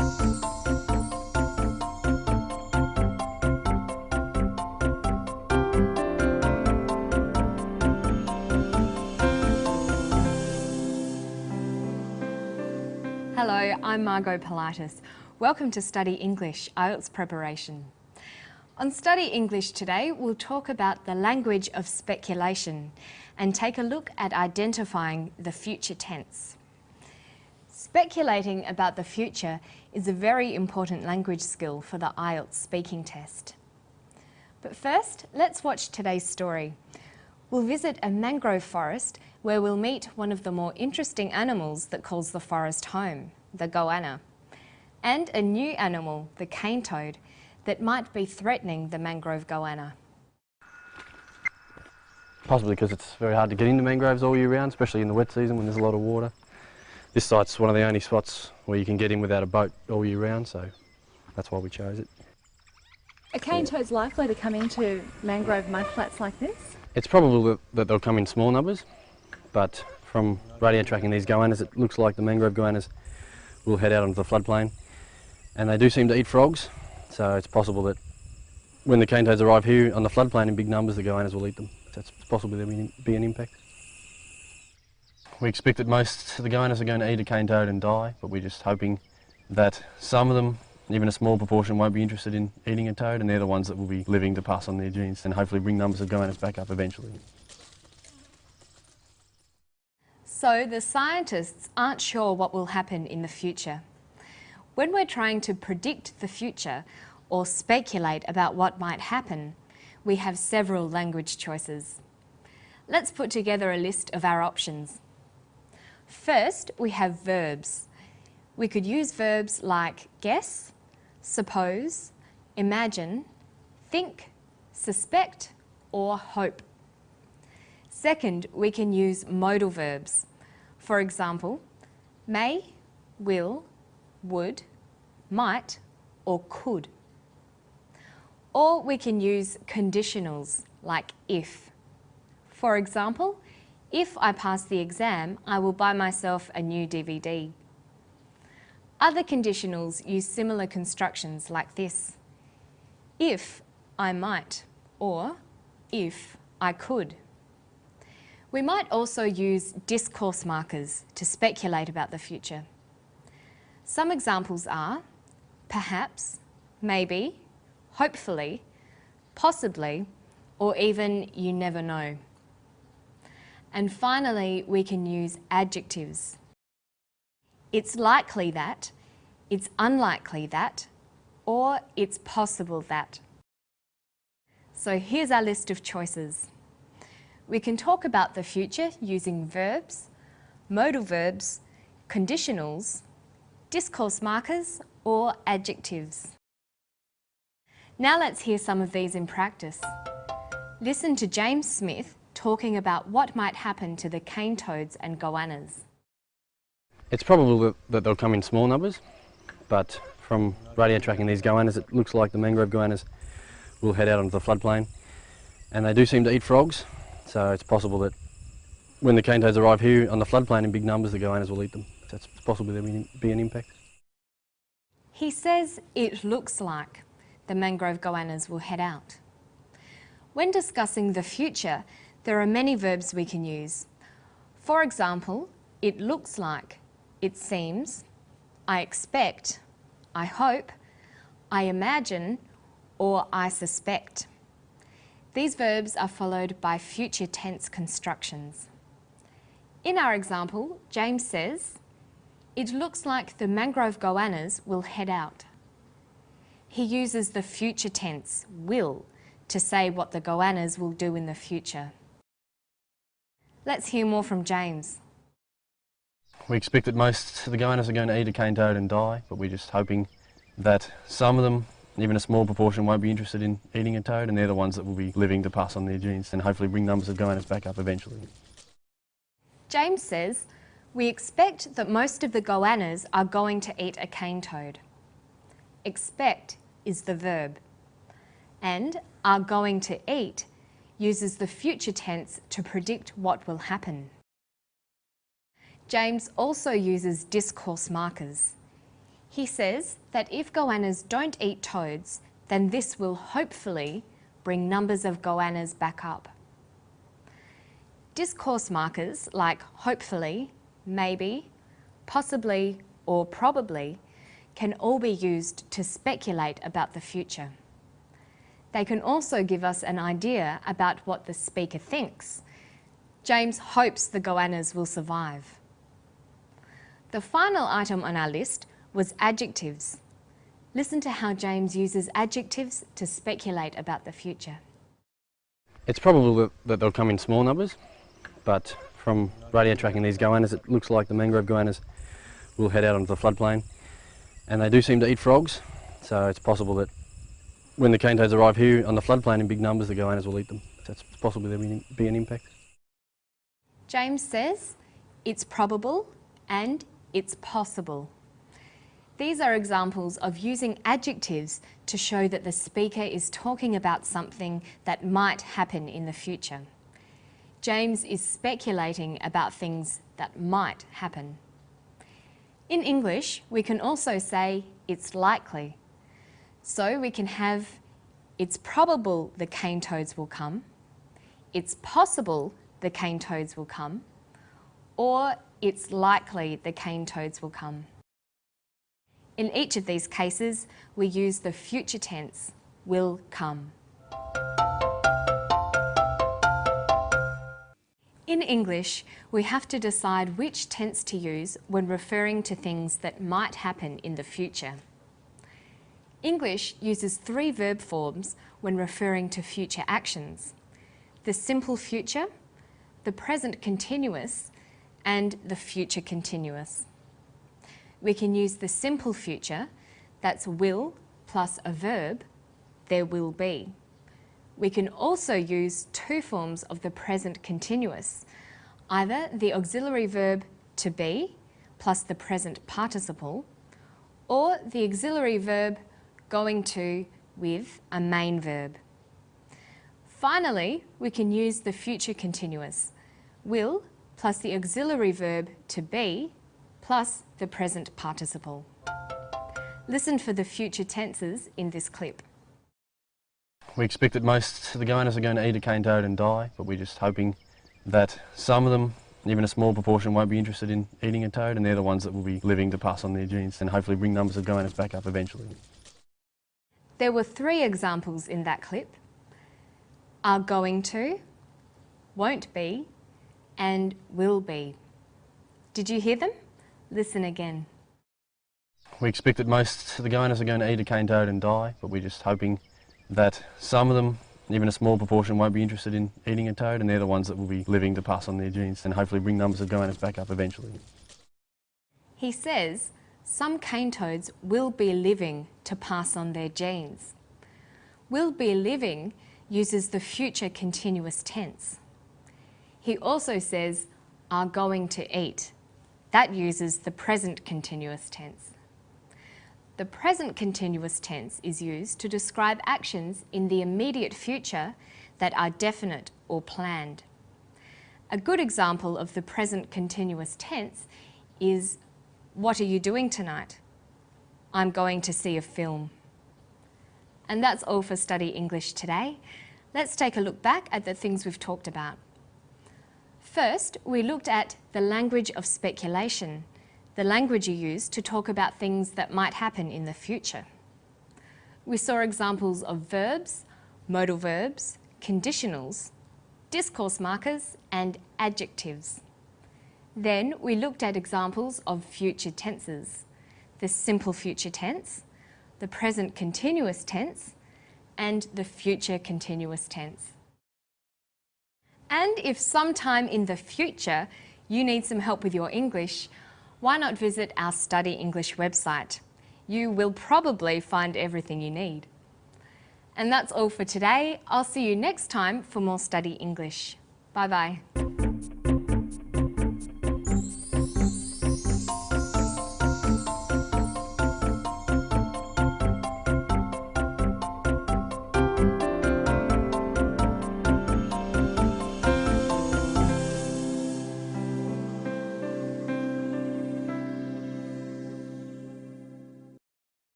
Hello, I'm Margot Politis. Welcome to Study English, Ielts preparation. On Study English today, we'll talk about the language of speculation and take a look at identifying the future tense. Speculating about the future is a very important language skill for the Ielts speaking test. But first, let's watch today's story. We'll visit a mangrove forest where we'll meet one of the more interesting animals that calls the forest home, the goanna, and a new animal, the cane toad, that might be threatening the mangrove goanna. Possibly because it's very hard to get into mangroves all year round, especially in the wet season when there's a lot of water. This site's one of the only spots where you can get in without a boat all year round, so that's why we chose it. Are cane toads likely to come into mangrove mudflats like this? It's probable that they'll come in small numbers, but from radio tracking these goannas, it looks like the mangrove goannas will head out onto the floodplain, and they do seem to eat frogs, so it's possible that when the cane toads arrive here on the floodplain in big numbers, the goannas will eat them. So it's possible there will be an impact. We expect that most of the goannas are going to eat a cane toad and die, but we're just hoping that some of them, even a small proportion, won't be interested in eating a toad, and they're the ones that will be living to pass on their genes and hopefully bring numbers of goannas back up eventually. So the scientists aren't sure what will happen in the future. When we're trying to predict the future or speculate about what might happen, we have several language choices. Let's put together a list of our options. First, we have verbs. We could use verbs like guess, suppose, imagine, think, suspect, or hope. Second, we can use modal verbs. For example, may, will, would, might, or could. Or we can use conditionals like if. For example, if I pass the exam, I will buy myself a new DVD. Other conditionals use similar constructions like this: if I might, or if I could. We might also use discourse markers to speculate about the future. Some examples are perhaps, maybe, hopefully, possibly, or even you never know. And finally, we can use adjectives. It's likely that, it's unlikely that, or it's possible that. So here's our list of choices. We can talk about the future using verbs, modal verbs, conditionals, discourse markers, or adjectives. Now let's hear some of these in practice. Listen to James Smith talking about what might happen to the cane toads and goannas. It's probable that they'll come in small numbers, but from radio tracking these goannas, it looks like the mangrove goannas will head out onto the floodplain, and they do seem to eat frogs, so it's possible that when the cane toads arrive here on the floodplain in big numbers, the goannas will eat them. So it's possible there will be an impact. He says it looks like the mangrove goannas will head out. When discussing the future, there are many verbs we can use. For example, it looks like, it seems, I expect, I hope, I imagine, or I suspect. These verbs are followed by future tense constructions. In our example, James says, it looks like the mangrove goannas will head out. He uses the future tense, will, to say what the goannas will do in the future. Let's hear more from James. We expect that most of the goannas are going to eat a cane toad and die, but we're just hoping that some of them, even a small proportion, won't be interested in eating a toad, and they're the ones that will be living to pass on their genes and hopefully bring numbers of goannas back up eventually. James says, we expect that most of the goannas are going to eat a cane toad. Expect is the verb, and are going to eat uses the future tense to predict what will happen. James also uses discourse markers. He says that if goannas don't eat toads, then this will hopefully bring numbers of goannas back up. Discourse markers like hopefully, maybe, possibly or probably can all be used to speculate about the future. They can also give us an idea about what the speaker thinks. James hopes the goannas will survive. The final item on our list was adjectives. Listen to how James uses adjectives to speculate about the future. It's probable that they'll come in small numbers, but from radio tracking these goannas, it looks like the mangrove goannas will head out onto the floodplain, and they do seem to eat frogs, so it's possible that when the cane toads arrive here on the floodplain in big numbers, the goannas will eat them. So it's possible there will be an impact. James says it's probable and it's possible. These are examples of using adjectives to show that the speaker is talking about something that might happen in the future. James is speculating about things that might happen. In English, we can also say it's likely. So we can have it's probable the cane toads will come, it's possible the cane toads will come, or it's likely the cane toads will come. In each of these cases, we use the future tense, will come. In English, we have to decide which tense to use when referring to things that might happen in the future. English uses 3 verb forms when referring to future actions: the simple future, the present continuous, and the future continuous. We can use the simple future, that's will plus a verb, there will be. We can also use 2 forms of the present continuous, either the auxiliary verb to be plus the present participle, or the auxiliary verb going to with a main verb. Finally, we can use the future continuous, will plus the auxiliary verb to be plus the present participle. Listen for the future tenses in this clip. We expect that most of the goannas are going to eat a cane toad and die, but we're just hoping that some of them, even a small proportion, won't be interested in eating a toad, and they're the ones that will be living to pass on their genes and hopefully bring numbers of goannas back up eventually. There were 3 examples in that clip: are going to, won't be, and will be. Did you hear them? Listen again. We expect that most of the goannas are going to eat a cane toad and die, but we're just hoping that some of them, even a small proportion, won't be interested in eating a toad, and they're the ones that will be living to pass on their genes and hopefully bring numbers of goannas back up eventually. He says some cane toads will be living to pass on their genes. Will be living uses the future continuous tense. He also says are going to eat. That uses the present continuous tense. The present continuous tense is used to describe actions in the immediate future that are definite or planned. A good example of the present continuous tense is, what are you doing tonight? I'm going to see a film. And that's all for Study English today. Let's take a look back at the things we've talked about. First, we looked at the language of speculation, the language you use to talk about things that might happen in the future. We saw examples of verbs, modal verbs, conditionals, discourse markers, and adjectives. Then we looked at examples of future tenses, the simple future tense, the present continuous tense, and the future continuous tense. And if sometime in the future you need some help with your English, why not visit our Study English website? You will probably find everything you need. And that's all for today. I'll see you next time for more Study English. Bye-bye.